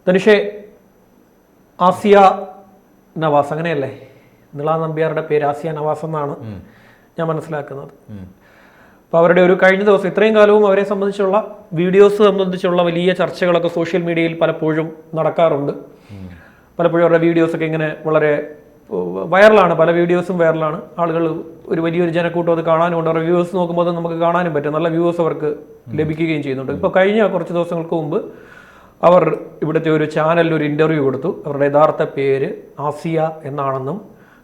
ധനുഷേ, ആസിയ നവാസ് അങ്ങനെയല്ലേ? നിള നമ്പ്യാരുടെ പേര് ആസിയ നവാസ് എന്നാണ് ഞാൻ മനസ്സിലാക്കുന്നത്. അപ്പോൾ അവരുടെ ഒരു കഴിഞ്ഞ ദിവസം ഇത്രയും കാലവും അവരെ സംബന്ധിച്ചുള്ള വീഡിയോസ് സംബന്ധിച്ചുള്ള വലിയ ചർച്ചകളൊക്കെ സോഷ്യൽ മീഡിയയിൽ പലപ്പോഴും നടക്കാറുണ്ട്. പലപ്പോഴും അവരുടെ വീഡിയോസൊക്കെ ഇങ്ങനെ വളരെ വൈറലാണ്, പല വീഡിയോസും വൈറലാണ്. ആളുകൾ ഒരു വലിയൊരു ജനക്കൂട്ടം അത് കാണാനുമുണ്ട്. അവരുടെ വ്യൂവേഴ്സ് നോക്കുമ്പോൾ അത് നമുക്ക് കാണാനും പറ്റും, നല്ല വ്യൂവേഴ്സ് അവർക്ക് ലഭിക്കുകയും ചെയ്യുന്നുണ്ട്. ഇപ്പോൾ കഴിഞ്ഞ കുറച്ച് ദിവസങ്ങൾക്ക് മുമ്പ് അവർ ഇവിടുത്തെ ഒരു ചാനലിൽ ഒരു ഇൻ്റർവ്യൂ കൊടുത്തു. അവരുടെ യഥാർത്ഥ പേര് ആസിയ എന്നാണെന്നും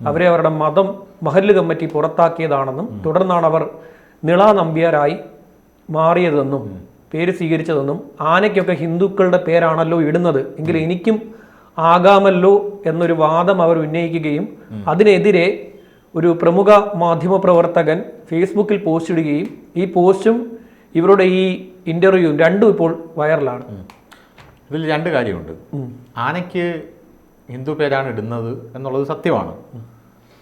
അവരെ അവരുടെ മതം മഹല്ല് കമ്മിറ്റി പുറത്താക്കിയതാണെന്നും തുടർന്നാണ് അവർ നിള നമ്പ്യാരായി മാറിയതെന്നും പേര് സ്വീകരിച്ചതെന്നും ആനയ്ക്കൊക്കെ ഹിന്ദുക്കളുടെ പേരാണല്ലോ ഇടുന്നത് എങ്കിൽ എനിക്കും ആകാമല്ലോ എന്നൊരു വാദം അവർ ഉന്നയിക്കുകയും അതിനെതിരെ ഒരു പ്രമുഖ മാധ്യമ പ്രവർത്തകൻ ഫേസ്ബുക്കിൽ പോസ്റ്റ് ഇടുകയും ഈ പോസ്റ്റും ഇവരുടെ ഈ ഇൻ്റർവ്യൂവും രണ്ടും ഇപ്പോൾ വൈറലാണ്. ഇതിൽ രണ്ട് കാര്യമുണ്ട്. ആനയ്ക്ക് ഹിന്ദു പേരാണ് ഇടുന്നത് എന്നുള്ളത് സത്യമാണ്.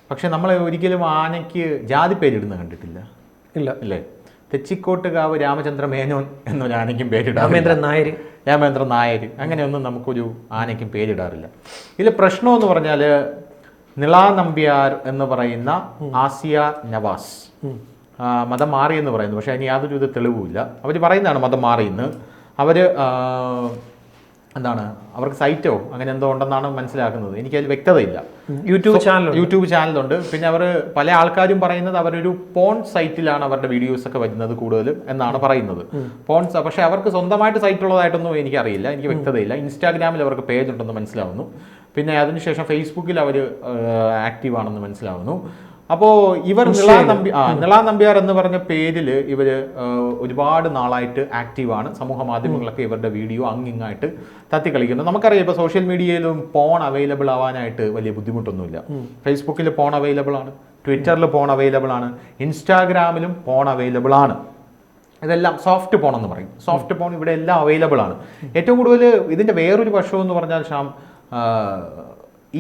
പക്ഷെ നമ്മൾ ഒരിക്കലും ആനയ്ക്ക് ജാതി പേരിടുന്നത് കണ്ടിട്ടില്ല. ഇല്ല അല്ലേ? തെച്ചിക്കോട്ടുകാവ് രാമചന്ദ്ര മേനോൻ എന്നൊരു ആനയ്ക്കും പേരിടാം. രാമേന്ദ്രൻ നായർ അങ്ങനെയൊന്നും നമുക്കൊരു ആനയ്ക്കും പേരിടാറില്ല. ഇതിൽ പ്രശ്നമെന്ന് പറഞ്ഞാൽ നിള നമ്പ്യാർ എന്ന് പറയുന്ന ആസിയ നവാസ് മതം മാറിയെന്ന് പറയുന്നു. പക്ഷേ അതിന് യാതൊരു വിധ തെളിവുമില്ല. അവർ പറയുന്നതാണ് മതം മാറിയെന്ന്. അവർ എന്താണ് അവർക്ക് സൈറ്റോ അങ്ങനെ എന്തോ ഉണ്ടെന്നാണ് മനസ്സിലാക്കുന്നത്. എനിക്കതിൽ വ്യക്തതയില്ല. യൂട്യൂബ് ചാനലുണ്ട്. പിന്നെ അവർ പല ആൾക്കാരും പറയുന്നത് അവരൊരു പോൺ സൈറ്റിലാണ് അവരുടെ വീഡിയോസ് ഒക്കെ വരുന്നത് കൂടുതൽ എന്നാണ് പറയുന്നത്. പോൺസ് പക്ഷേ അവർക്ക് സ്വന്തമായിട്ട് സൈറ്റ് ഉള്ളതായിട്ടൊന്നും എനിക്കറിയില്ല, എനിക്ക് വ്യക്തതയില്ല. ഇൻസ്റ്റാഗ്രാമിൽ അവർക്ക് പേജ് ഉണ്ടെന്ന് മനസ്സിലാവുന്നു. പിന്നെ അതിനുശേഷം ഫേസ്ബുക്കിൽ അവർ ആക്റ്റീവ് ആണെന്ന് മനസ്സിലാവുന്നു. അപ്പോൾ ഇവർ നിള നമ്പ്യാർ എന്ന് പറഞ്ഞ പേരിൽ ഇവർ ഒരുപാട് നാളായിട്ട് ആക്റ്റീവാണ്. സമൂഹ മാധ്യമങ്ങളൊക്കെ ഇവരുടെ വീഡിയോ അങ്ങിങ്ങായിട്ട് തത്തിക്കളിക്കുന്നു. നമുക്കറിയാം ഇപ്പോൾ സോഷ്യൽ മീഡിയയിലും പോൺ അവൈലബിൾ ആവാനായിട്ട് വലിയ ബുദ്ധിമുട്ടൊന്നുമില്ല. ഫേസ്ബുക്കിൽ പോൺ അവൈലബിൾ ആണ്, ട്വിറ്ററിൽ പോൺ അവൈലബിൾ ആണ്, ഇൻസ്റ്റാഗ്രാമിലും പോൺ അവൈലബിൾ ആണ്. ഇതെല്ലാം സോഫ്റ്റ് പോൺ എന്ന് പറയും. സോഫ്റ്റ് പോൺ ഇവിടെ എല്ലാം അവൈലബിൾ ആണ്. ഏറ്റവും കൂടുതൽ ഇതിൻ്റെ വേറൊരു വശമെന്ന് പറഞ്ഞാൽ ഷ്യാം,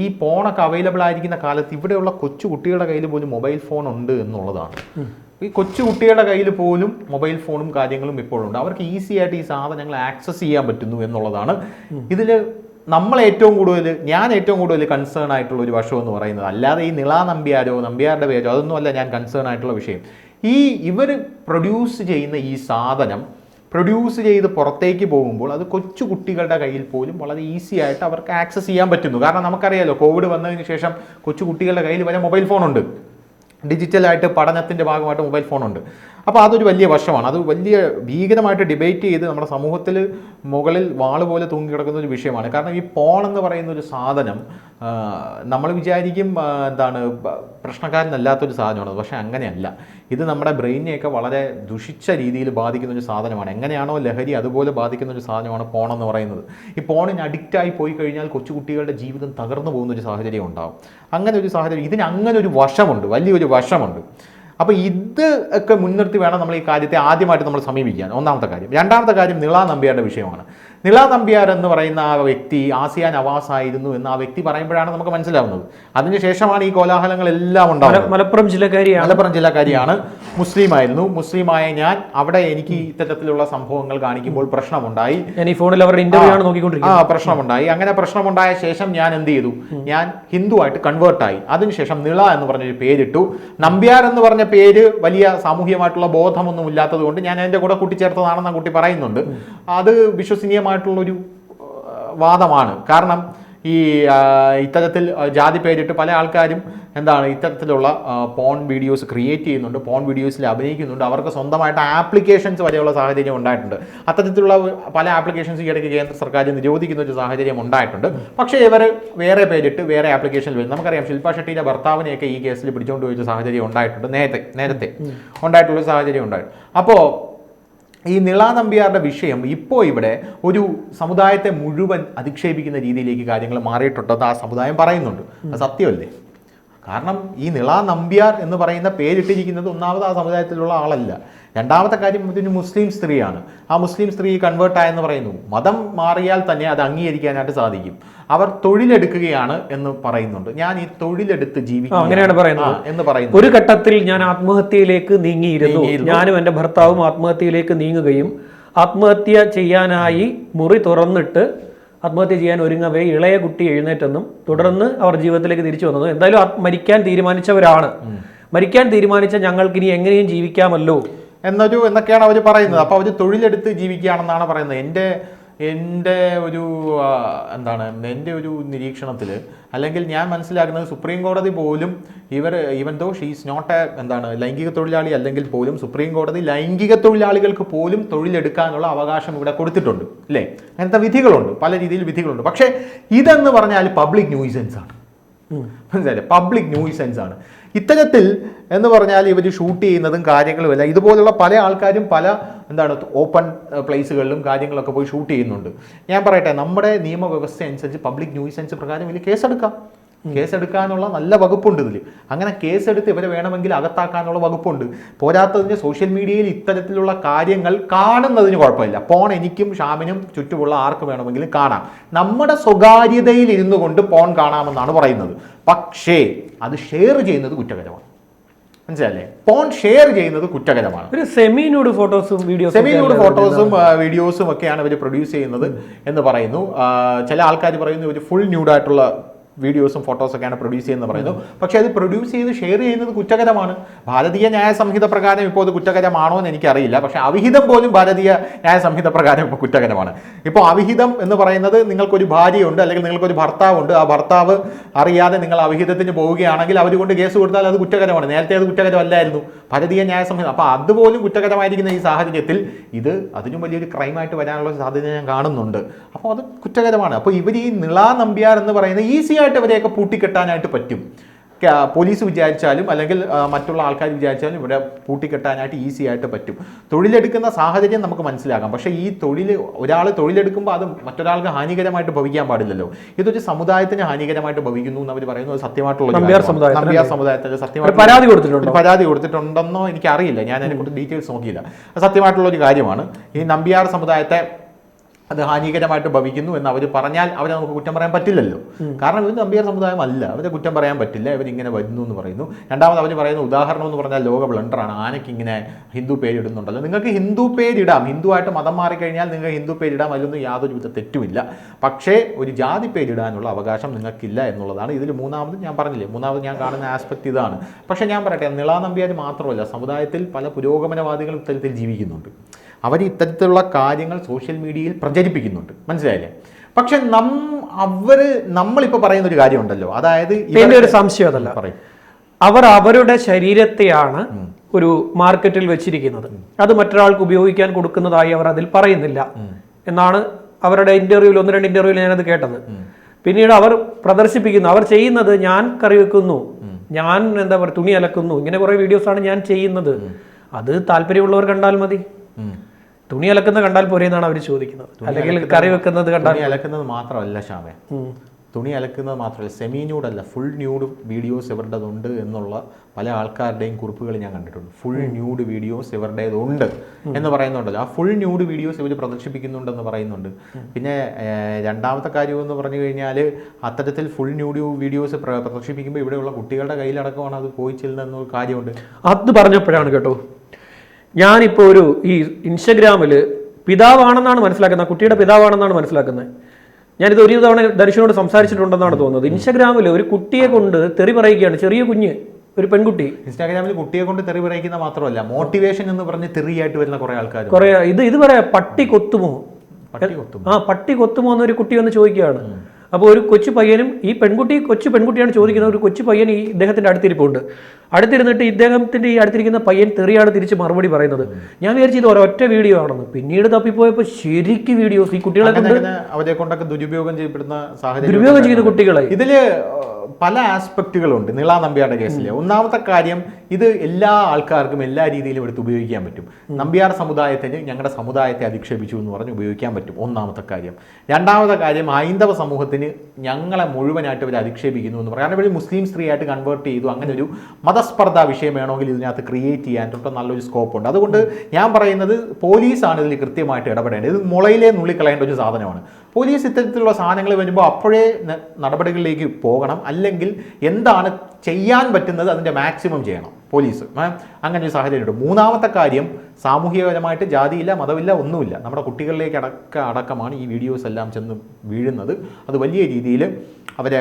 ഈ ഫോണൊക്കെ അവൈലബിൾ ആയിരിക്കുന്ന കാലത്ത് ഇവിടെയുള്ള കൊച്ചു കുട്ടികളുടെ കയ്യിൽ പോലും മൊബൈൽ ഫോൺ ഉണ്ട് എന്നുള്ളതാണ്. ഈ കൊച്ചു കുട്ടികളുടെ കയ്യിൽ പോലും മൊബൈൽ ഫോണും കാര്യങ്ങളും ഇപ്പോഴുണ്ട്. അവർക്ക് ഈസി ആയിട്ട് ഈ സാധനങ്ങൾ ആക്സസ് ചെയ്യാൻ പറ്റുന്നു എന്നുള്ളതാണ് ഇതിൽ ഞാൻ ഏറ്റവും കൂടുതൽ കൺസേൺ ആയിട്ടുള്ള ഒരു വശം എന്ന് പറയുന്നത്. അല്ലാതെ ഈ നിള നമ്പ്യാരോ നമ്പ്യാരുടെ പേരോ അതൊന്നുമല്ല ഞാൻ കൺസേൺ ആയിട്ടുള്ള വിഷയം. ഇവർ പ്രൊഡ്യൂസ് ചെയ്യുന്ന ഈ സാധനം പ്രൊഡ്യൂസ് ചെയ്ത് പുറത്തേക്ക് പോകുമ്പോൾ അത് കൊച്ചു കുട്ടികളുടെ കയ്യിൽ പോലും വളരെ ഈസി ആയിട്ട് അവർക്ക് ആക്സസ് ചെയ്യാൻ പറ്റുന്നു. കാരണം നമുക്കറിയാലോ, കോവിഡ് വന്നതിന് ശേഷം കൊച്ചു കുട്ടികളുടെ കയ്യിൽ വരെ മൊബൈൽ ഫോണുണ്ട്. ഡിജിറ്റലായിട്ട് പഠനത്തിൻ്റെ ഭാഗമായിട്ട് മൊബൈൽ ഫോണുണ്ട്. അപ്പോൾ അതൊരു വലിയ വശമാണ്. അത് വലിയ ഭീകരമായിട്ട് ഡിബേറ്റ് ചെയ്ത് നമ്മുടെ സമൂഹത്തിൽ മുകളിൽ വാള് പോലെ തൂങ്ങിക്കിടക്കുന്ന ഒരു വിഷയമാണ്. കാരണം ഈ പോൺ എന്ന് പറയുന്ന ഒരു സാധനം നമ്മൾ വിചാരിക്കും എന്താണ് പ്രശ്നക്കാരനല്ലാത്തൊരു സാധനമാണ്. പക്ഷേ അങ്ങനെയല്ല. ഇത് നമ്മുടെ ബ്രെയിനെയൊക്കെ വളരെ ദുഷിച്ച രീതിയിൽ ബാധിക്കുന്ന ഒരു സാധനമാണ്. എങ്ങനെയാണോ ലഹരി അതുപോലെ ബാധിക്കുന്ന ഒരു സാധനമാണ് പോൺ എന്ന് പറയുന്നത്. ഈ പോണിന് അഡിക്റ്റായി പോയി കഴിഞ്ഞാൽ കൊച്ചുകുട്ടികളുടെ ജീവിതം തകർന്നു പോകുന്ന ഒരു സാഹചര്യം ഉണ്ടാകും. അങ്ങനെ ഒരു സാഹചര്യം ഇതിന് അങ്ങനെ ഒരു വശമുണ്ട്, വലിയൊരു വശമുണ്ട്. അപ്പോൾ ഇത് ഒക്കെ മുൻനിർത്തി വേണം നമ്മൾ ഈ കാര്യത്തെ ആദ്യമായിട്ട് നമ്മൾ സമീപിക്കാൻ. ഒന്നാമത്തെ കാര്യം. രണ്ടാമത്തെ കാര്യം നിള നമ്പ്യാരുടെ വിഷയമാണ്. നിള നമ്പ്യാർ എന്ന് പറയുന്ന ആ വ്യക്തി ആസിയ നവാസ് ആയിരുന്നു എന്ന് ആ വ്യക്തി പറയുമ്പോഴാണ് നമുക്ക് മനസ്സിലാവുന്നത്. അതിനുശേഷമാണ് ഈ കോലാഹലങ്ങളെല്ലാം ഉണ്ടാവുന്നത്. മലപ്പുറം ജില്ലക്കാരിയാണ്, മുസ്ലിമായ ഞാൻ അവിടെ എനിക്ക് ഇത്തരത്തിലുള്ള സംഭവങ്ങൾ കാണിക്കുമ്പോൾ പ്രശ്നമുണ്ടായി. പ്രശ്നമുണ്ടായി. അങ്ങനെ പ്രശ്നമുണ്ടായ ശേഷം ഞാൻ എന്ത് ചെയ്തു? ഞാൻ ഹിന്ദുവായിട്ട് കൺവേർട്ടായി. അതിനുശേഷം നിള എന്ന് പറഞ്ഞൊരു പേരിട്ടു. നമ്പ്യാർ എന്ന് പറഞ്ഞ പേര് വലിയ സാമൂഹികമായിട്ടുള്ള ബോധമൊന്നും ഇല്ലാത്തത് കൊണ്ട് ഞാൻ അതിൻ്റെ കൂടെ കൂട്ടിച്ചേർത്തതാണെന്ന് ആ കുട്ടി പറയുന്നുണ്ട്. അത് വിശ്വസനീയമായിട്ടുള്ളൊരു വാദമാണ്. കാരണം ഈ ഇത്തരത്തിൽ ജാതി പേരിട്ട് പല ആൾക്കാരും ഇത്തരത്തിലുള്ള പോൺ വീഡിയോസ് ക്രിയേറ്റ് ചെയ്യുന്നുണ്ട്, പോൺ വീഡിയോസിൽ അഭിനയിക്കുന്നുണ്ട്. അവർക്ക് സ്വന്തമായിട്ട് ആപ്ലിക്കേഷൻസ് വരെയുള്ള സാഹചര്യം ഉണ്ടായിട്ടുണ്ട്. അത്തരത്തിലുള്ള പല ആപ്ലിക്കേഷൻസ് ഈയിടയ്ക്ക് കേന്ദ്ര സർക്കാർ നിരോധിക്കുന്ന ഒരു സാഹചര്യം ഉണ്ടായിട്ടുണ്ട്. പക്ഷേ ഇവർ വേറെ പേരിട്ട് വേറെ ആപ്ലിക്കേഷനിൽ വരും. നമുക്കറിയാം ശില്പ ഷെട്ടിയുടെ ഭർത്താവിനെയൊക്കെ ഈ കേസിൽ പിടിച്ചുകൊണ്ട് പോയ സാഹചര്യം ഉണ്ടായിട്ടുണ്ട്. നേരത്തെ ഉണ്ടായിട്ടുള്ള സാഹചര്യം ഉണ്ടായിട്ടുണ്ട്. അപ്പോൾ ഈ നിള നമ്പ്യാരുടെ വിഷയം ഇപ്പോൾ ഇവിടെ ഒരു സമുദായത്തെ മുഴുവൻ അധിക്ഷേപിക്കുന്ന രീതിയിലേക്ക് കാര്യങ്ങൾ മാറിയിട്ടുണ്ടെന്ന് ആ സമുദായം പറയുന്നുണ്ട്. അത് സത്യമല്ലേ? കാരണം ഈ നിള നമ്പ്യാർ എന്ന് പറയുന്ന പേരിട്ടിരിക്കുന്നത് ഒന്നാമത് ആ സമുദായത്തിലുള്ള ആളല്ല. രണ്ടാമത്തെ കാര്യം ഇതൊരു മുസ്ലിം സ്ത്രീയാണ്. ആ മുസ്ലിം സ്ത്രീ കൺവേർട്ടായെന്ന് പറയുന്നു. മതം മാറിയാൽ തന്നെ അത് അംഗീകരിക്കാനായിട്ട് സാധിക്കും. അവർ തൊഴിലെടുക്കുകയാണ് എന്ന് പറയുന്നുണ്ട്. ഞാൻ ഈ തൊഴിലെടുത്ത് ജീവിക്കുക അങ്ങനെയാണ് പറയുന്നത് എന്ന് പറയുന്നു. ഒരു ഘട്ടത്തിൽ ഞാൻ ആത്മഹത്യയിലേക്ക് നീങ്ങിയിരുന്നു. ഞാനും എൻ്റെ ഭർത്താവും ആത്മഹത്യയിലേക്ക് നീങ്ങുകയും ആത്മഹത്യ ചെയ്യാനായി മുറി തുറന്നിട്ട് ആത്മഹത്യ ചെയ്യാൻ ഒരുങ്ങവേ ഇളയ കുട്ടി എഴുന്നേറ്റെന്നും തുടർന്ന് അവർ ജീവിതത്തിലേക്ക് തിരിച്ചു വന്നതും എന്തായാലും മരിക്കാൻ തീരുമാനിച്ചവരാണ്. മരിക്കാൻ തീരുമാനിച്ച ഞങ്ങൾക്ക് ഇനി എങ്ങനെയും ജീവിക്കാമല്ലോ എന്നൊക്കെയാണ് അവർ പറയുന്നത്. അപ്പോൾ അവർ തൊഴിലെടുത്ത് ജീവിക്കുകയാണെന്നാണ് പറയുന്നത്. എൻ്റെ ഒരു എൻ്റെ ഒരു നിരീക്ഷണത്തിൽ, അല്ലെങ്കിൽ ഞാൻ മനസ്സിലാക്കുന്നത്, സുപ്രീം കോടതി പോലും ഈവൻ ദോ ഷീസ് നോട്ട് ലൈംഗിക തൊഴിലാളി അല്ലെങ്കിൽ പോലും സുപ്രീം കോടതി ലൈംഗിക തൊഴിലാളികൾക്ക് പോലും തൊഴിലെടുക്കാനുള്ള അവകാശം ഇവിടെ കൊടുത്തിട്ടുണ്ട്, അല്ലേ? അങ്ങനത്തെ വിധികളുണ്ട്, പല രീതിയിൽ വിധികളുണ്ട്. പക്ഷേ ഇതെന്ന് പറഞ്ഞാൽ പബ്ലിക് ന്യൂയിസൻസ് ആണ്. മനസ്സിലായില്ലേ? പബ്ലിക് ന്യൂയിസൻസ് ആണ്. ഇത്തരത്തിൽ എന്ന് പറഞ്ഞാൽ ഇവർ ഷൂട്ട് ചെയ്യുന്നതും കാര്യങ്ങളുമല്ല. ഇതുപോലുള്ള പല ആൾക്കാരും പല ഓപ്പൺ പ്ലേസുകളിലും കാര്യങ്ങളൊക്കെ പോയി ഷൂട്ട് ചെയ്യുന്നുണ്ട്. ഞാൻ പറയട്ടെ, നമ്മുടെ നിയമവ്യവസ്ഥ അനുസരിച്ച് പബ്ലിക് ന്യൂയിസൻസ് പ്രകാരം ഇതിൽ കേസെടുക്കാനുള്ള നല്ല വകുപ്പുണ്ട് ഇതിൽ. അങ്ങനെ കേസെടുത്ത് ഇവരെ വേണമെങ്കിൽ അകത്താക്കാനുള്ള വകുപ്പുണ്ട്. പോരാത്തതിന് സോഷ്യൽ മീഡിയയിൽ ഇത്തരത്തിലുള്ള കാര്യങ്ങൾ കാണുന്നതിന് കുഴപ്പമില്ല. പോൺ എനിക്കും ഷാമിനും ചുറ്റുമുള്ള ആർക്ക് വേണമെങ്കിലും കാണാം. നമ്മുടെ സ്വകാര്യതയിൽ ഇരുന്നു കൊണ്ട് പോൺ കാണാമെന്നാണ് പറയുന്നത്. പക്ഷേ അത് ഷെയർ ചെയ്യുന്നത് കുറ്റകരമാണ്. മനസ്സിലല്ലേ? പോൺ ഷെയർ ചെയ്യുന്നത് കുറ്റകരമാണ്. ഒരു സെമി ന്യൂഡ് ഫോട്ടോസും വീഡിയോസും ഒക്കെയാണ് ഇവർ പ്രൊഡ്യൂസ് ചെയ്യുന്നത് എന്ന് പറയുന്നു. ചില ആൾക്കാർ പറയുന്നു ഒരു ഫുൾ ന്യൂഡായിട്ടുള്ള വീഡിയോസും ഫോട്ടോസൊക്കെയാണ് പ്രൊഡ്യൂസ് ചെയ്യുന്നത് പറയുന്നു. പക്ഷേ അത് പ്രൊഡ്യൂസ് ചെയ്ത് ഷെയർ ചെയ്യുന്നത് കുറ്റകരമാണ്. ഭാരതീയ ന്യായ സംഹിത പ്രകാരം ഇപ്പോൾ അത് കുറ്റകരമാണോ എന്ന് എനിക്കറിയില്ല. പക്ഷേ അവിഹിതം പോലും ഭാരതീയ ന്യായ സംഹിത പ്രകാരം ഇപ്പോൾ കുറ്റകരമാണ്. ഇപ്പോൾ അവിഹിതം എന്ന് പറയുന്നത്, നിങ്ങൾക്കൊരു ഭാര്യയുണ്ട് അല്ലെങ്കിൽ നിങ്ങൾക്കൊരു ഭർത്താവുണ്ട്, ആ ഭർത്താവ് അറിയാതെ നിങ്ങൾ അവിഹിതത്തിന് പോവുകയാണെങ്കിൽ അവർ കൊണ്ട് കേസ് കൊടുത്താൽ അത് കുറ്റകരമാണ്. നേരത്തെ അത് കുറ്റകരമല്ലായിരുന്നു ഭാരതീയ ന്യായ സംഹിത. അപ്പോൾ അതുപോലും കുറ്റകരമായിരിക്കുന്ന ഈ സാഹചര്യത്തിൽ ഇത് അതിനും വലിയൊരു ക്രൈമായിട്ട് വരാനുള്ള സാധ്യത ഞാൻ കാണുന്നുണ്ട്. അപ്പോൾ അത് കുറ്റകരമാണ്. അപ്പോൾ ഇവർ ഈ നിളാ നമ്പ്യാർ എന്ന് പറയുന്നത് ഈസി ആയിട്ട് അവരെയൊക്കെ പൂട്ടിക്കെട്ടാനായിട്ട് പറ്റും. പോലീസ് വിചാരിച്ചാലും അല്ലെങ്കിൽ മറ്റുള്ള ആൾക്കാർ വിചാരിച്ചാലും ഇവിടെ പൂട്ടിക്കെട്ടാനായിട്ട് ഈസി ആയിട്ട് പറ്റും. തൊഴിലെടുക്കുന്ന സാഹചര്യം നമുക്ക് മനസ്സിലാക്കാം. പക്ഷേ ഈ ഒരാൾ തൊഴിലെടുക്കുമ്പോൾ അത് മറ്റൊരാൾക്ക് ഹാനികരമായിട്ട് ഭവിക്കാൻ പാടില്ലല്ലോ. ഇതൊരു സമുദായത്തിന് ഹാനികരമായിട്ട് ഭവിക്കുന്നു എന്ന് അവർ പറയുന്നത് സത്യമായിട്ടുള്ള നമ്പ്യാർ സമുദായത്തിൽ സത്യമായിട്ട് പരാതി കൊടുത്തിട്ടുണ്ടെന്നോ എനിക്കറിയില്ല. ഞാൻ അതിനെക്കുറിച്ച് ഡീറ്റെയിൽസ് നോക്കിയില്ല. സത്യമായിട്ടുള്ള ഒരു കാര്യമാണ്. ഈ നമ്പ്യാർ സമുദായത്തെ അത് ഹാനികരമായിട്ട് ഭവിക്കുന്നു എന്ന് അവർ പറഞ്ഞാൽ അവരെ നമുക്ക് കുറ്റം പറയാൻ പറ്റില്ലല്ലോ. കാരണം ഇവർ നമ്പ്യാർ സമുദായമല്ല, അവരെ കുറ്റം പറയാൻ പറ്റില്ല. ഇവരിങ്ങനെ വരുന്നു എന്ന് പറയുന്നു. രണ്ടാമത് അവർ പറയുന്ന ഉദാഹരണം എന്ന് പറഞ്ഞാൽ ലോക ബ്ലണ്ടറാണ്. ആനയ്ക്ക് ഇങ്ങനെ ഹിന്ദു പേരിടുന്നുണ്ടല്ലോ. നിങ്ങൾക്ക് ഹിന്ദു പേരിടാം, ഹിന്ദുവായിട്ട് മതം മാറിക്കഴിഞ്ഞാൽ നിങ്ങൾക്ക് ഹിന്ദു പേരിടാം, അതിലൊന്നും യാതൊരു വിധ തെറ്റുമില്ല. പക്ഷേ ഒരു ജാതി പേരിടാനുള്ള അവകാശം നിങ്ങൾക്കില്ല എന്നുള്ളതാണ് ഇതിൽ മൂന്നാമത് ഞാൻ പറഞ്ഞില്ലേ. മൂന്നാമത് ഞാൻ കാണുന്ന ആസ്പെക്ട് ഇതാണ്. പക്ഷേ ഞാൻ പറയട്ടെ, നിളാ നമ്പ്യാർ മാത്രമല്ല, സമുദായത്തിൽ പല പുരോഗമനവാദികളും ഇത്തരത്തിൽ ജീവിക്കുന്നുണ്ട്. അവർ ഇത്തരത്തിലുള്ള കാര്യങ്ങൾ സോഷ്യൽ മീഡിയയിൽ പ്രചരിപ്പിക്കുന്നുണ്ട്. മനസ്സിലായില്ലേ? പക്ഷെ നമ്മളിപ്പോൾ പറയുന്ന ഒരു കാര്യമുണ്ടല്ലോ, അതായത് ഒരു സംശയം അതല്ല, അവർ അവരുടെ ശരീരത്തെയാണ് ഒരു മാർക്കറ്റിൽ വെച്ചിരിക്കുന്നത്. അത് മറ്റൊരാൾക്ക് ഉപയോഗിക്കാൻ കൊടുക്കുന്നതായി അവർ അതിൽ പറയുന്നില്ല എന്നാണ് അവരുടെ ഇന്റർവ്യൂവിൽ, 1-2 ഇന്റർവ്യൂവിൽ ഞാനത് കേട്ടത്. പിന്നീട് അവർ പ്രദർശിപ്പിക്കുന്നു, അവർ ചെയ്യുന്നത് ഞാൻ കറി വെക്കുന്നു, ഞാൻ തുണി അലക്കുന്നു, ഇങ്ങനെ കുറെ വീഡിയോസാണ് ഞാൻ ചെയ്യുന്നത്. അത് താല്പര്യമുള്ളവർ കണ്ടാൽ മതി. തുണി അലക്കുന്ന കണ്ടാൽ പോരെ എന്നാണ് അവർ ചോദിക്കുന്നത്. അല്ലെങ്കിൽ കറി വെക്കുന്നത് കണ്ടാൽ. തുണി അലക്കുന്നത് മാത്രമല്ല ഷാമേ, തുണി അലക്കുന്നത് മാത്രമല്ല, സെമി ന്യൂഡല്ല, ഫുൾ ന്യൂഡ് വീഡിയോസ് ഇവരുടേതുണ്ട് എന്നുള്ള പല ആൾക്കാരുടെയും കുറിപ്പുകൾ ഞാൻ കണ്ടിട്ടുണ്ട്. ഫുൾ ന്യൂഡ് വീഡിയോസ് ഇവരുടേതുണ്ട് എന്ന് പറയുന്നുണ്ടല്ലോ. ആ ഫുൾ ന്യൂഡ് വീഡിയോസ് ഇവർ പ്രദർശിപ്പിക്കുന്നുണ്ടെന്ന് പറയുന്നുണ്ട്. പിന്നെ രണ്ടാമത്തെ കാര്യം എന്ന് പറഞ്ഞു കഴിഞ്ഞാൽ, അത്തരത്തിൽ ഫുൾ ന്യൂഡ് വീഡിയോസ് പ്രദർശിപ്പിക്കുമ്പോൾ ഇവിടെയുള്ള കുട്ടികളുടെ കയ്യിലടക്കമാണ് അത് പോയി ചെല്ലുന്ന കാര്യമുണ്ട്. അത് പറഞ്ഞപ്പോഴാണ് കേട്ടോ, ഞാനിപ്പോൾ ഈ ഇൻസ്റ്റഗ്രാമിൽ പിതാവാണെന്നാണ് മനസ്സിലാക്കുന്നത്, കുട്ടിയുടെ പിതാവാണെന്നാണ് മനസ്സിലാക്കുന്നത്. ഞാനിത് ഒരു തവണ ദർശനോട് സംസാരിച്ചിട്ടുണ്ടെന്നാണ് തോന്നുന്നത്. ഇൻസ്റ്റഗ്രാമിൽ ഒരു കുട്ടിയെ കൊണ്ട് തെറി പറയുകയാണ്, ചെറിയ കുഞ്ഞ്, ഒരു പെൺകുട്ടി. ഇൻസ്റ്റാഗ്രാമിൽ കുട്ടിയെ കൊണ്ട് തെറി പറയിക്കുന്ന മാത്രമല്ല, മോട്ടിവേഷൻ എന്ന് പറഞ്ഞ് തെറിയായിട്ട് വരുന്ന കുറെ ആൾക്കാർ. ഇത് പറയാ, പട്ടി കൊത്തുമോ, പട്ടി കൊത്തുമോ എന്നൊരു കുട്ടി വന്ന് ചോദിക്കുകയാണ്. അപ്പോൾ ഒരു കൊച്ചു പയ്യനും, ഈ കൊച്ചു പെൺകുട്ടിയാണ് ചോദിക്കുന്നത്. ഒരു കൊച്ചു പയ്യൻ ഈ ഇദ്ദേഹത്തിന്റെ അടുത്തിരുന്നിട്ട് ഇദ്ദേഹത്തിന്റെ ഈ അടുത്തിരിക്കുന്ന പയ്യൻ തെറിയാണ് തിരിച്ച് മറുപടി പറയുന്നത്. ഞാൻ വിചാരിച്ചു ഇത് ഒരൊറ്റ വീഡിയോ ആണെന്ന്. പിന്നീട് തപ്പിപ്പോയപ്പോൾ ശരിക്കും വീഡിയോസ് ഈ കുട്ടികളെ അവരെ കൊണ്ടൊക്കെ ദുരുപയോഗം ചെയ്യപ്പെടുന്ന സാഹചര്യം, ദുരുപയോഗം ചെയ്യുന്ന കുട്ടികളെ. ഇതില് പല ആസ്പെക്റ്റുകളുണ്ട് നിളാ നമ്പ്യാരുടെ കേസിൽ. ഒന്നാമത്തെ കാര്യം, ഇത് എല്ലാ ആൾക്കാർക്കും എല്ലാ രീതിയിലും എടുത്ത് ഉപയോഗിക്കാൻ പറ്റും. നമ്പ്യാർ സമുദായത്തിന് ഞങ്ങളുടെ സമുദായത്തെ അധിക്ഷേപിച്ചു എന്ന് പറഞ്ഞ് ഉപയോഗിക്കാൻ പറ്റും, ഒന്നാമത്തെ കാര്യം. രണ്ടാമത്തെ കാര്യം, ഹൈന്ദവ സമൂഹത്തിന് ഞങ്ങളെ മുഴുവനായിട്ട് ഇവർ അധിക്ഷേപിക്കുന്നു എന്ന് പറയാം. കാരണം ഇവർ മുസ്ലിം സ്ത്രീയായിട്ട് കൺവേർട്ട് ചെയ്തു. അങ്ങനെ ഒരു മതസ്പർദ്ധാ വിഷയം വേണമെങ്കിൽ ഇതിനകത്ത് ക്രിയേറ്റ് ചെയ്യാനായിട്ട് നല്ലൊരു സ്കോപ്പ് ഉണ്ട്. അതുകൊണ്ട് ഞാൻ പറയുന്നത്, പോലീസാണ് ഇതിൽ കൃത്യമായിട്ട് ഇടപെടേണ്ടത്. ഇത് മുളയിലേ നുള്ളിക്കളയേണ്ട ഒരു സാധനമാണ്. പോലീസ് ഇത്തരത്തിലുള്ള സാധനങ്ങൾ വരുമ്പോൾ അപ്പോഴേ നടപടികളിലേക്ക് പോകണം. അല്ലെങ്കിൽ എന്താണ് ചെയ്യാൻ പറ്റുന്നത് അതിൻ്റെ മാക്സിമം ചെയ്യണം. പോലീസ്. അങ്ങനെ ഒരു സാഹചര്യമുണ്ട്. മൂന്നാമത്തെ കാര്യം, സാമൂഹികപരമായിട്ട് ജാതിയില്ല, മതമില്ല, ഒന്നുമില്ല. നമ്മുടെ കുട്ടികളിലേക്ക് അടക്കമാണ് ഈ വീഡിയോസ് എല്ലാം ചെന്ന് വീഴുന്നത്. അത് വലിയ രീതിയിൽ അവരെ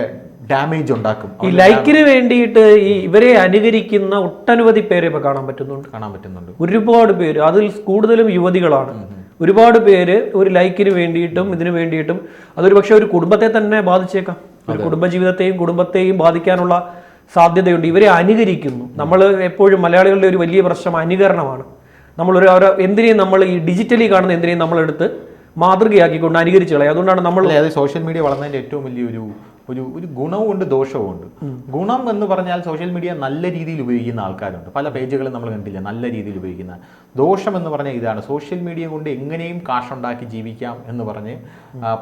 ഡാമേജ് ഉണ്ടാക്കും. ഈ ലൈക്കിന് വേണ്ടിയിട്ട് ഈ ഇവരെ അനുകരിക്കുന്ന ഒട്ടനവധി പേരെ ഇപ്പൊ കാണാൻ പറ്റുന്നുണ്ട്. ഒരുപാട് പേര്, അതിൽ കൂടുതലും യുവതികളാണ്. ഒരുപാട് പേര് ഒരു ലൈക്കിന് വേണ്ടിയിട്ടും ഇതിനു വേണ്ടിയിട്ടും, അതൊരു പക്ഷെ ഒരു കുടുംബത്തെ തന്നെ ബാധിച്ചേക്കാം. ഒരു കുടുംബത്തെയും ബാധിക്കാനുള്ള സാധ്യതയുണ്ട്. ഇവരെ അനുകരിക്കുന്നു. നമ്മൾ എപ്പോഴും മലയാളികളുടെ ഒരു വലിയ പ്രശ്നം അനുകരണമാണ്. എന്തിനേയും നമ്മൾ ഈ ഡിജിറ്റലി കാണുന്ന എന്തിനേയും നമ്മളെടുത്ത് മാതൃകയാക്കിക്കൊണ്ട് അനുകരിച്ചു കളയും. അതുകൊണ്ടാണ് നമ്മൾ സോഷ്യൽ മീഡിയ വളർന്നതിന്റെ ഏറ്റവും വലിയൊരു ഒരു ഗുണവുമുണ്ട് ദോഷവുമുണ്ട്. ഗുണം എന്ന് പറഞ്ഞാൽ സോഷ്യൽ മീഡിയ നല്ല രീതിയിൽ ഉപയോഗിക്കുന്ന ആൾക്കാരുണ്ട്. പല പേജുകളും നമ്മൾ കണ്ടില്ല നല്ല രീതിയിൽ ഉപയോഗിക്കുന്ന. ദോഷം എന്ന് പറഞ്ഞാൽ ഇതാണ്, സോഷ്യൽ മീഡിയ കൊണ്ട് എങ്ങനെയും കാശുണ്ടാക്കി ജീവിക്കാം എന്ന് പറഞ്ഞ്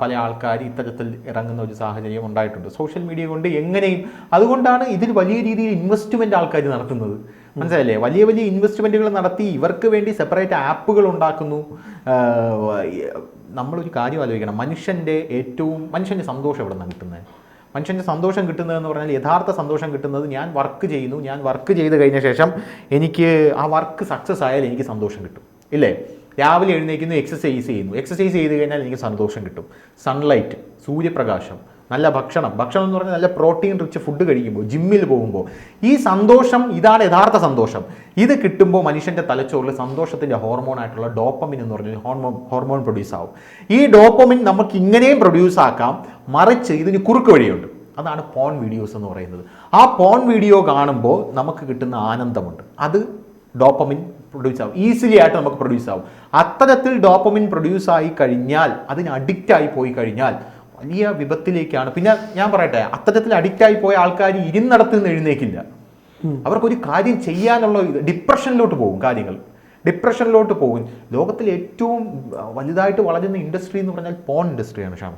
പല ആൾക്കാർ ഇത്തരത്തിൽ ഇറങ്ങുന്ന ഒരു സാഹചര്യം ഉണ്ടായിട്ടുണ്ട്. സോഷ്യൽ മീഡിയ കൊണ്ട് എങ്ങനെയും, അതുകൊണ്ടാണ് ഇതിൽ വലിയ രീതിയിൽ ഇൻവെസ്റ്റ്മെന്റ് ആൾക്കാർ നടത്തുന്നത്. മനസ്സിലല്ലേ? വലിയ വലിയ ഇൻവെസ്റ്റ്മെന്റുകൾ നടത്തി ഇവർക്ക് വേണ്ടി സെപ്പറേറ്റ് ആപ്പുകൾ ഉണ്ടാക്കുന്നു. നമ്മളൊരു കാര്യം ആലോചിക്കണം, മനുഷ്യൻ്റെ സന്തോഷം എവിടെ നിന്നാണ് കിട്ടുന്നത്? മനുഷ്യൻ്റെ സന്തോഷം കിട്ടുന്നതെന്ന് പറഞ്ഞാൽ, യഥാർത്ഥ സന്തോഷം കിട്ടുന്നത് ഞാൻ വർക്ക് ചെയ്യുന്നു, ഞാൻ വർക്ക് ചെയ്ത് കഴിഞ്ഞ ശേഷം എനിക്ക് ആ വർക്ക് സക്സസ് ആയാൽ എനിക്ക് സന്തോഷം കിട്ടും, ഇല്ലേ? രാവിലെ എഴുന്നേൽക്കുന്നു, എക്സസൈസ് ചെയ്ത് കഴിഞ്ഞാൽ എനിക്ക് സന്തോഷം കിട്ടും. സൺലൈറ്റ്, സൂര്യപ്രകാശം, നല്ല ഭക്ഷണം എന്ന് പറഞ്ഞാൽ നല്ല പ്രോട്ടീൻ റിച്ച് ഫുഡ് കഴിക്കുമ്പോൾ, ജിമ്മിൽ പോകുമ്പോൾ, ഈ സന്തോഷം, ഇതാണ് യഥാർത്ഥ സന്തോഷം. ഇത് കിട്ടുമ്പോൾ മനുഷ്യൻ്റെ തലച്ചോറിൽ സന്തോഷത്തിൻ്റെ ഹോർമോണായിട്ടുള്ള ഡോപ്പമിൻ എന്ന് പറഞ്ഞൊരു ഹോർമോൺ പ്രൊഡ്യൂസ് ആവും. ഈ ഡോപ്പമിൻ നമുക്ക് ഇങ്ങനെയും പ്രൊഡ്യൂസ് ആക്കാം, മറിച്ച് ഇതിന് കുറുക്ക് വഴിയുണ്ട്. അതാണ് പോൺ വീഡിയോസ് എന്ന് പറയുന്നത്. ആ പോൺ വീഡിയോ കാണുമ്പോൾ നമുക്ക് കിട്ടുന്ന ആനന്ദമുണ്ട്. അത് ഡോപ്പമിൻ പ്രൊഡ്യൂസ് ആവും, ഈസിലി ആയിട്ട് നമുക്ക് പ്രൊഡ്യൂസ് ആവും. അത്തരത്തിൽ ഡോപ്പമിൻ പ്രൊഡ്യൂസ് ആയി കഴിഞ്ഞാൽ, അതിന് അഡിക്റ്റായി പോയി കഴിഞ്ഞാൽ വലിയ വിപത്തിലേക്കാണ്. പിന്നെ ഞാൻ പറയട്ടെ, അത്തരത്തിൽ അഡിക്റ്റായി പോയ ആൾക്കാർ ഇരുന്നിടത്ത് നിന്ന് എഴുന്നേക്കില്ല. അവർക്കൊരു കാര്യം ചെയ്യാനുള്ള ഡിപ്രഷനിലോട്ട് പോകും. ഡിപ്രഷനിലോട്ട് പോകും. ലോകത്തിൽ ഏറ്റവും വലുതായിട്ട് വളരുന്ന ഇൻഡസ്ട്രി എന്ന് പറഞ്ഞാൽ പോൺ ഇൻഡസ്ട്രിയാണ്. ഷാം,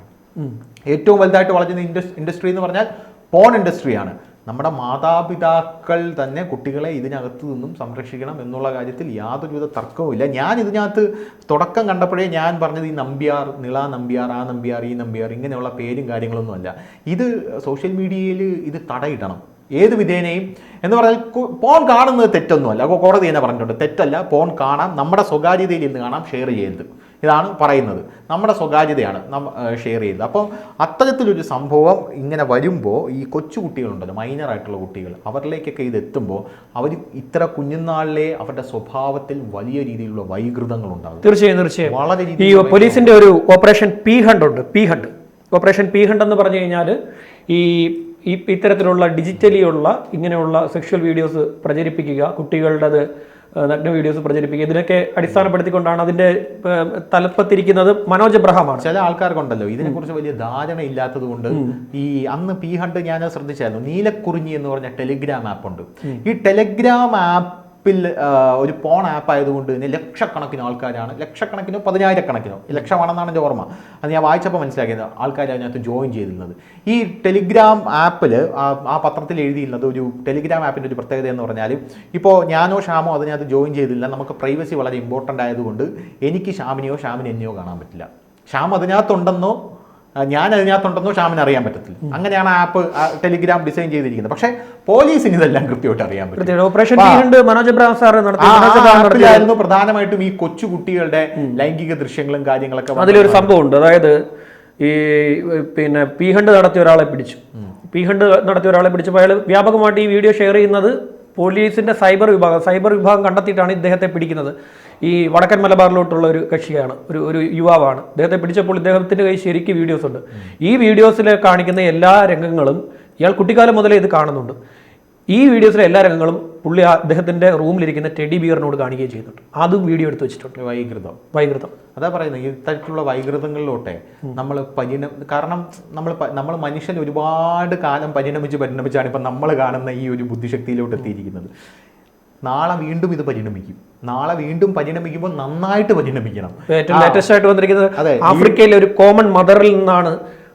ഏറ്റവും വലുതായിട്ട് വളരുന്ന ഇൻഡസ്ട്രി എന്ന് പറഞ്ഞാൽ പോൺ ഇൻഡസ്ട്രിയാണ്. നമ്മുടെ മാതാപിതാക്കൾ തന്നെ കുട്ടികളെ ഇതിനകത്ത് നിന്നും സംരക്ഷിക്കണം എന്നുള്ള കാര്യത്തിൽ യാതൊരുവിധ തർക്കവുമില്ല. ഞാൻ ഇതിനകത്ത് തുടക്കം കണ്ടപ്പോഴേ ഞാൻ പറഞ്ഞത് ഈ നമ്പ്യാർ, നിള നമ്പ്യാർ, ആ നമ്പ്യാർ, ഈ നമ്പ്യാർ, ഇങ്ങനെയുള്ള പേരും കാര്യങ്ങളൊന്നുമല്ല. ഇത് സോഷ്യൽ മീഡിയയിൽ ഇത് തടയിടണം ഏത് വിധേനയും. എന്ന് പറഞ്ഞാൽ പോൺ കാണുന്നത് തെറ്റൊന്നുമല്ല, കോടതി തന്നെ പറഞ്ഞിട്ടുണ്ട്, തെറ്റല്ല. പോൺ കാണാം, നമ്മുടെ സ്വകാര്യതയിൽ ഇന്ന് കാണാം, ഷെയർ ചെയ്യരുത്. ഇതാണ് പറയുന്നത്, നമ്മുടെ സ്വകാര്യതയാണ് ഷെയർ ചെയ്തത്. അപ്പോൾ അത്തരത്തിലൊരു സംഭവം ഇങ്ങനെ വരുമ്പോൾ ഈ കൊച്ചുകുട്ടികളുണ്ടല്ലോ, മൈനറായിട്ടുള്ള കുട്ടികൾ, അവരിലേക്കൊക്കെ ഇത് എത്തുമ്പോൾ അവർ ഇത്ര കുഞ്ഞുനാളിലെ അവരുടെ സ്വഭാവത്തിൽ വലിയ രീതിയിലുള്ള വൈകൃതങ്ങളുണ്ടാകും. തീർച്ചയായും വളരെ ഈ പോലീസിന്റെ ഒരു ഓപ്പറേഷൻ പി ഹണ്ട് ഉണ്ട്. ഓപ്പറേഷൻ പി ഹണ്ട് എന്ന് പറഞ്ഞു കഴിഞ്ഞാൽ ഈ ഇത്തരത്തിലുള്ള ഡിജിറ്റലി ഉള്ള ഇങ്ങനെയുള്ള സെക്ഷൽ വീഡിയോസ് പ്രചരിപ്പിക്കുക, കുട്ടികളുടെ നഗ്ന വീഡിയോസ് പ്രചരിപ്പിക്കുക, ഇതിനൊക്കെ അടിസ്ഥാനപ്പെടുത്തിക്കൊണ്ടാണ് അതിന്റെ തലപ്പത്തിരിക്കുന്നത് മനോജ് എബ്രഹാമാണ്. ചില ആൾക്കാർക്കുണ്ടല്ലോ ഇതിനെക്കുറിച്ച് വലിയ ധാരണ ഇല്ലാത്തത് കൊണ്ട് ഈ അന്ന് പി ഹണ്ട് ഞാൻ ശ്രദ്ധിച്ചായിരുന്നു, നീലക്കുറിഞ്ഞി എന്ന് പറഞ്ഞ ടെലിഗ്രാം ആപ്പ് ഉണ്ട്. ഈ ടെലിഗ്രാം ആപ്പിൽ ഒരു പോൺ ആപ്പ് ആയതുകൊണ്ട് തന്നെ ലക്ഷക്കണക്കിന് ആൾക്കാരാണ്, ലക്ഷക്കണക്കിനോ 10,000 ലക്ഷമാണെന്നാണ് എൻ്റെ ഓർമ്മ, അത് ഞാൻ വായിച്ചപ്പോൾ മനസ്സിലാക്കിയത്, ആൾക്കാർ അതിനകത്ത് ജോയിൻ ചെയ്തിരുന്നത്. ഈ ടെലിഗ്രാം ആപ്പിൽ ആ പത്രത്തിൽ എഴുതിയിരുന്നത്, ഒരു ടെലിഗ്രാം ആപ്പിൻ്റെ ഒരു പ്രത്യേകത എന്ന് പറഞ്ഞാൽ, ഇപ്പോൾ ഞാനോ ഷാമോ അതിനകത്ത് ജോയിൻ ചെയ്തില്ല, നമുക്ക് പ്രൈവസി വളരെ ഇമ്പോർട്ടൻ്റ് ആയതുകൊണ്ട് എനിക്ക് ഷാമിനെയോ ഷാമിന് എന്നെയോ കാണാൻ പറ്റില്ല. ഷാം അതിനകത്തുണ്ടെന്നോ ഞാൻ അതിനകത്തുണ്ടെന്നോ ഷാമിന് അറിയാൻ പറ്റത്തില്ല. അങ്ങനെയാണ് ആപ്പ് ടെലിഗ്രാം ഡിസൈൻ ചെയ്തിരിക്കുന്നത്. പക്ഷേ പോലീസിന് ഇതെല്ലാം കൃത്യമായിട്ട് അറിയാൻ പറ്റും. ആപ്പിലായിരുന്നു പ്രധാനമായിട്ടും ഈ കൊച്ചു കുട്ടികളുടെ ലൈംഗിക ദൃശ്യങ്ങളും കാര്യങ്ങളൊക്കെ. അതിലൊരു സംഭവം ഉണ്ട്, അതായത് ഈ പി ഹണ്ട് നടത്തിയ ഒരാളെ പിടിച്ചപ്പോൾ അയാൾ വ്യാപകമായിട്ട് ഈ വീഡിയോ ഷെയർ ചെയ്യുന്നത് പോലീസിന്റെ സൈബർ വിഭാഗം കണ്ടെത്തിയിട്ടാണ് ഇദ്ദേഹത്തെ പിടിക്കുന്നത്. ഈ വടക്കൻ മലബാറിലോട്ടുള്ള ഒരു കക്ഷിയാണ്, ഒരു യുവാവാണ്. അദ്ദേഹത്തെ പിടിച്ചപ്പോൾ ഇദ്ദേഹത്തിന്റെ കയ്യിൽ ശരിക്കും വീഡിയോസ് ഉണ്ട്. ഈ വീഡിയോസിൽ കാണിക്കുന്ന എല്ലാ രംഗങ്ങളും ഇയാൾ കുട്ടിക്കാലം മുതലേ ഇത് കാണുന്നുണ്ട്. ഈ വീഡിയോസിലെ എല്ലാ രംഗങ്ങളും പുള്ളി അദ്ദേഹത്തിന്റെ റൂമിലിരിക്കുന്ന ടെഡി ബിയറിനോട് കാണിക്കുകയും ചെയ്യുന്നുണ്ട്. അതും വീഡിയോ എടുത്ത് വെച്ചിട്ടുണ്ട്. വൈകൃതം അതാ പറയുന്നത്. ഈ തരത്തിലുള്ള വൈകൃതങ്ങളിലോട്ടെ നമ്മൾ കാരണം നമ്മൾ മനുഷ്യൻ ഒരുപാട് കാലം പരിണമിച്ചാണ് ഇപ്പം നമ്മൾ കാണുന്ന ഈ ഒരു ബുദ്ധിശക്തിയിലോട്ട് എത്തിയിരിക്കുന്നത്. നാളെ വീണ്ടും ഇത് പരിണമിക്കുമ്പോൾ നന്നായിട്ട് പരിണമിക്കണം. ഏറ്റവും ലേറ്റസ്റ്റ് ആയിട്ട് വന്നിരിക്കുന്നത് ആഫ്രിക്കയിലെ ഒരു കോമൺ മദറിൽ നിന്നാണ്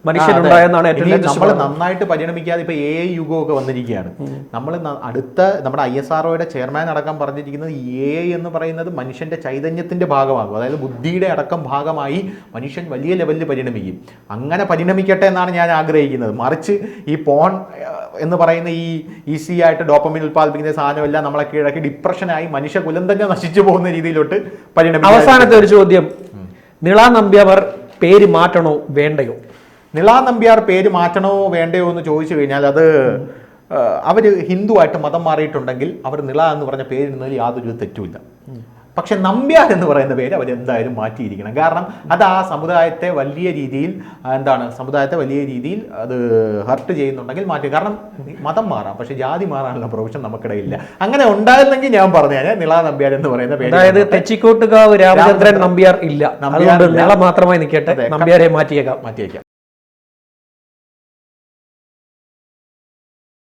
മനുഷ്യനുണ്ടായെന്നാണ്. നമ്മൾ നന്നായിട്ട് പരിണമിക്കാതെ ഇപ്പൊ AI യുഗമൊക്കെ വന്നിരിക്കുകയാണ്. നമ്മുടെ ISROയുടെ ചെയർമാൻ അടക്കം പറഞ്ഞിരിക്കുന്നത് AI എന്ന് പറയുന്നത് മനുഷ്യന്റെ ചൈതന്യത്തിന്റെ ഭാഗമാകും, അതായത് ബുദ്ധിയുടെ അടക്കം ഭാഗമായി മനുഷ്യൻ വലിയ ലെവലിൽ പരിണമിക്കും. അങ്ങനെ പരിണമിക്കട്ടെ എന്നാണ് ഞാൻ ആഗ്രഹിക്കുന്നത്. മറിച്ച് ഈ പോൺ എന്ന് പറയുന്ന ഈ ഈസി ആയിട്ട് ഡോപ്പമിൻ ഉൽപ്പാദിപ്പിക്കുന്ന സാധനമെല്ലാം നമ്മളെ കീഴടക്കി ഡിപ്രഷനായി മനുഷ്യകുലം തന്നെ നശിച്ചു പോകുന്ന രീതിയിലോട്ട് പരിണമിക്കും. അവസാനത്തെ ഒരു ചോദ്യം, നിള നമ്പ്യാർ പേര് മാറ്റണോ വേണ്ടയോ? നിള നമ്പ്യാർ പേര് മാറ്റണോ വേണ്ടയോ എന്ന് ചോദിച്ചു കഴിഞ്ഞാൽ അത് അവർ ഹിന്ദുവായിട്ട് മതം മാറിയിട്ടുണ്ടെങ്കിൽ അവർ നിള എന്ന് പറഞ്ഞ പേരിടുന്നതിൽ യാതൊരു തെറ്റുമില്ല. പക്ഷെ നമ്പ്യാർ എന്ന് പറയുന്ന പേര് അവർ എന്തായാലും മാറ്റിയിരിക്കണം. കാരണം അത് ആ സമുദായത്തെ വലിയ രീതിയിൽ അത് ഹർട്ട് ചെയ്യുന്നുണ്ടെങ്കിൽ മാറ്റി. കാരണം മതം മാറാം, പക്ഷെ ജാതി മാറാനുള്ള പ്രൊവിഷൻ നമുക്കിടയില്ല. അങ്ങനെ ഉണ്ടായിരുന്നെങ്കിൽ ഞാൻ പറഞ്ഞാൽ നിള നമ്പ്യാർ എന്ന് പറയുന്ന പേര്, അതായത് തെച്ചിക്കോട്ടുകാവ് രാമചന്ദ്രൻ നമ്പ്യാർ ഇല്ല, അതുകൊണ്ട് നിള മാത്രമായി നിൽക്കട്ടെ, നമ്പ്യാരെ മാറ്റിയേക്കാം.